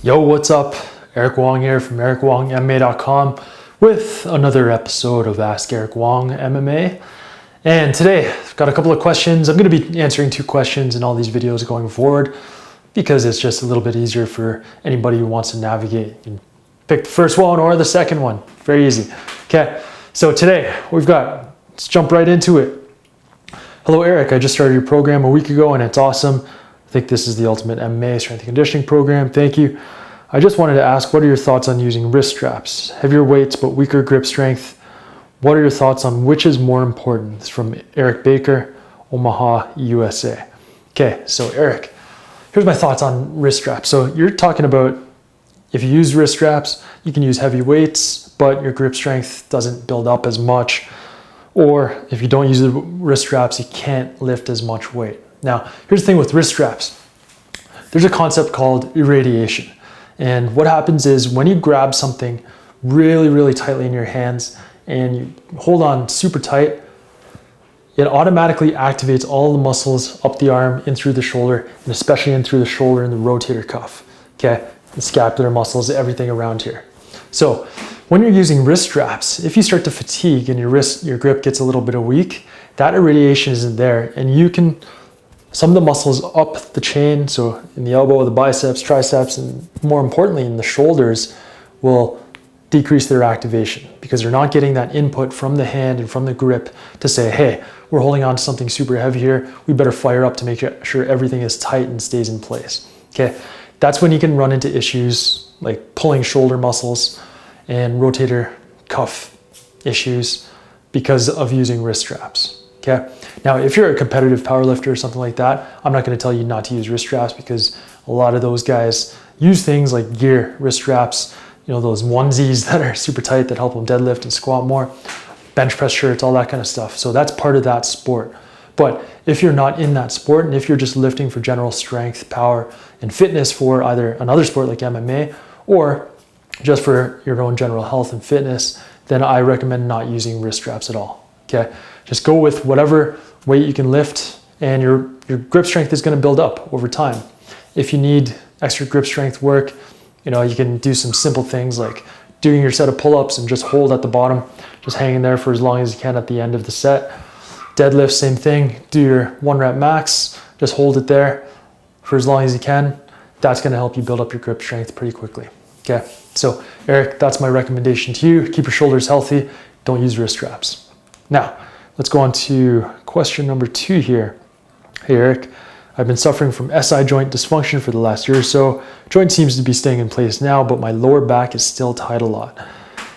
Yo, what's up? Eric Wong here from ericwongmma.com with another episode of Ask Eric Wong MMA. And today, I've got a couple of questions. I'm going to be answering 2 questions in all these videos going forward because it's just a little bit easier for anybody who wants to navigate. You can pick the first one or the second one. Very easy. Okay, so today let's jump right into it. Hello, Eric. I just started your program a week ago and it's awesome. I think this is the ultimate MMA strength and conditioning program. Thank you. I just wanted to ask, what are your thoughts on using wrist straps? Heavier weights, but weaker grip strength. What are your thoughts on which is more important? It's from Eric Baker, Omaha, USA. Okay, so Eric, here's my thoughts on wrist straps. So you're talking about if you use wrist straps, you can use heavy weights, but your grip strength doesn't build up as much. Or if you don't use the wrist straps, you can't lift as much weight. Now, here's the thing with wrist straps. There's a concept called irradiation. And what happens is when you grab something really, really tightly in your hands and you hold on super tight, it automatically activates all the muscles up the arm, in through the shoulder, and especially in through the shoulder and the rotator cuff, okay? The scapular muscles, everything around here. So when you're using wrist straps, if you start to fatigue and your grip gets a little bit weak, that irradiation isn't there, and you can some of the muscles up the chain, so in the elbow, the biceps, triceps, and more importantly in the shoulders, will decrease their activation because they're not getting that input from the hand and from the grip to say, hey, we're holding on to something super heavy here. We better fire up to make sure everything is tight and stays in place. Okay, that's when you can run into issues like pulling shoulder muscles and rotator cuff issues because of using wrist straps. Okay. Now, if you're a competitive powerlifter or something like that, I'm not going to tell you not to use wrist straps because a lot of those guys use things like gear, wrist straps, those onesies that are super tight that help them deadlift and squat more, bench press shirts, all that kind of stuff. So that's part of that sport. But if you're not in that sport and if you're just lifting for general strength, power, and fitness for either another sport like MMA or just for your own general health and fitness, then I recommend not using wrist straps at all. Okay. Just go with whatever weight you can lift and your grip strength is going to build up over time. If you need extra grip strength work, you can do some simple things like doing your set of pull-ups and just hold at the bottom, just hanging there for as long as you can at the end of the set. Deadlift, same thing. Do your 1 rep max, just hold it there for as long as you can. That's going to help you build up your grip strength pretty quickly. Okay, so Eric, that's my recommendation to you. Keep your shoulders healthy. Don't use wrist straps. Now, let's go on to question number 2 here. Hey Eric, I've been suffering from SI joint dysfunction for the last year or so. Joint seems to be staying in place now, but my lower back is still tight a lot.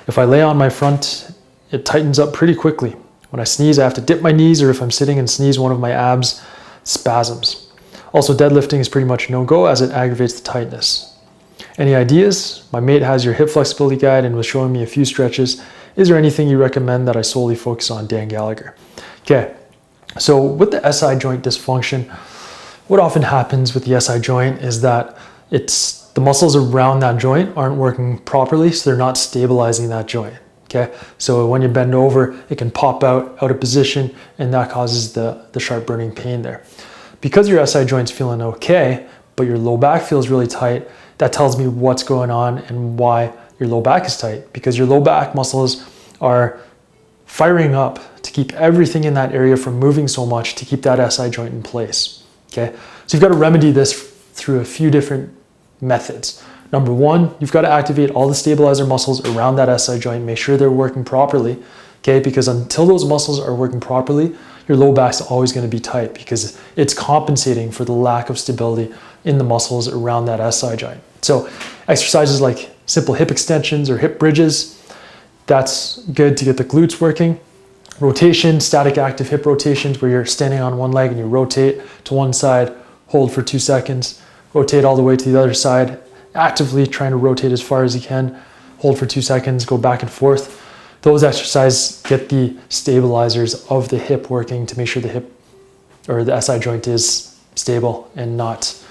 If I lay on my front, it tightens up pretty quickly. When I sneeze, I have to dip my knees, or if I'm sitting and sneeze, one of my abs spasms. Also, deadlifting is pretty much no-go as it aggravates the tightness. Any ideas? My mate has your hip flexibility guide and was showing me a few stretches. Is there anything you recommend that I solely focus on? Dan Gallagher. Okay, so with the SI joint dysfunction, what often happens with the SI joint is that the muscles around that joint aren't working properly, so they're not stabilizing that joint. Okay, so when you bend over, it can pop out of position, and that causes the sharp burning pain there. Because your SI joint's feeling okay, but your low back feels really tight, that tells me what's going on and why your low back is tight, because your low back muscles are firing up to keep everything in that area from moving so much to keep that SI joint in place. Okay, so you've got to remedy this through a few different methods. Number 1, you've got to activate all the stabilizer muscles around that SI joint, make sure they're working properly. Okay, because until those muscles are working properly, your low back's always going to be tight because it's compensating for the lack of stability in the muscles around that SI joint. So exercises like simple hip extensions or hip bridges, that's good to get the glutes working. Rotation, static active hip rotations where you're standing on one leg and you rotate to one side, hold for 2 seconds, rotate all the way to the other side, actively trying to rotate as far as you can, hold for 2 seconds, go back and forth. Those exercises get the stabilizers of the hip working to make sure the hip or the SI joint is stable and not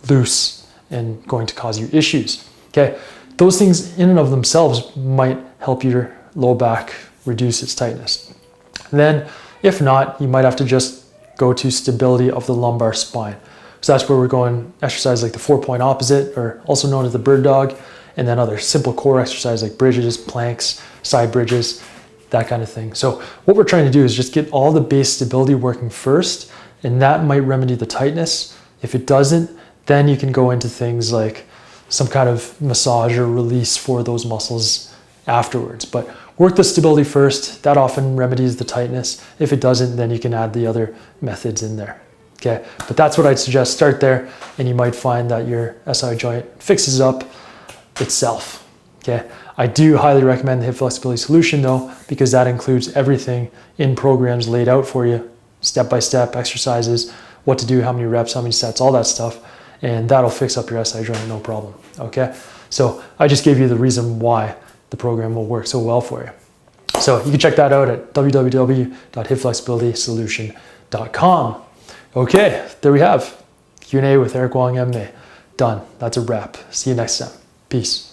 loose and going to cause you issues. Okay, those things in and of themselves might help your low back reduce its tightness. And then if not, you might have to just go to stability of the lumbar spine. So that's where we're going exercise like the 4-point opposite, or also known as the bird dog, and then other simple core exercise like bridges, planks, side bridges, that kind of thing. So what we're trying to do is just get all the base stability working first, and that might remedy the tightness. If it doesn't, then you can go into things like some kind of massage or release for those muscles afterwards. But work the stability first. That often remedies the tightness. If it doesn't, then you can add the other methods in there. Okay, but that's what I'd suggest. Start there, and you might find that your SI joint fixes up itself. Okay, I do highly recommend the hip flexibility solution though, because that includes everything in programs laid out for you, step-by-step exercises, what to do, how many reps, how many sets, all that stuff, and that'll fix up your SI joint no problem. Okay, so I just gave you the reason why the program will work so well for you. So you can check that out at www.hipflexibilitysolution.com. Okay, there we have Q&A with Eric Wong MMA. Done. That's a wrap. See you next time. Peace.